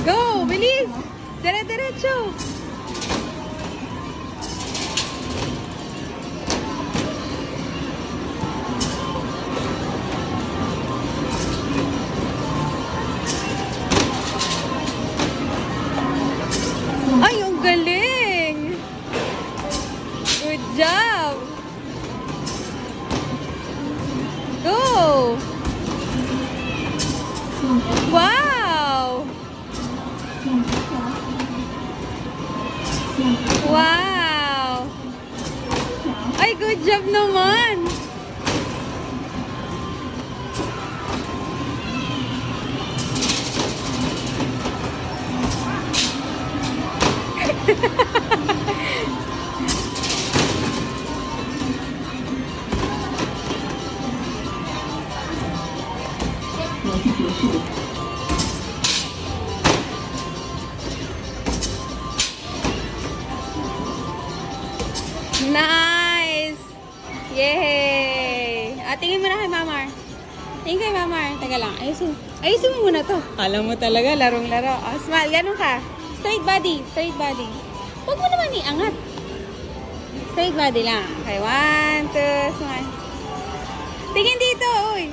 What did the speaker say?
Go! Bilis! Dire-diretso! Ay, ang galing! Good job! Go! Wow! Wow! Ay, good job naman! Nice! Yay! Tingin mo na kay Mamar. Tingin kay Mamar. Teka lang. Ayusin mo muna to. Alam mo talaga, larong-laro. Oh, smile. Ganun ka. Straight body. Straight body. Huwag mo naman iangat. Straight body lang. Okay, 1, 2, smile. Tingin dito, uy.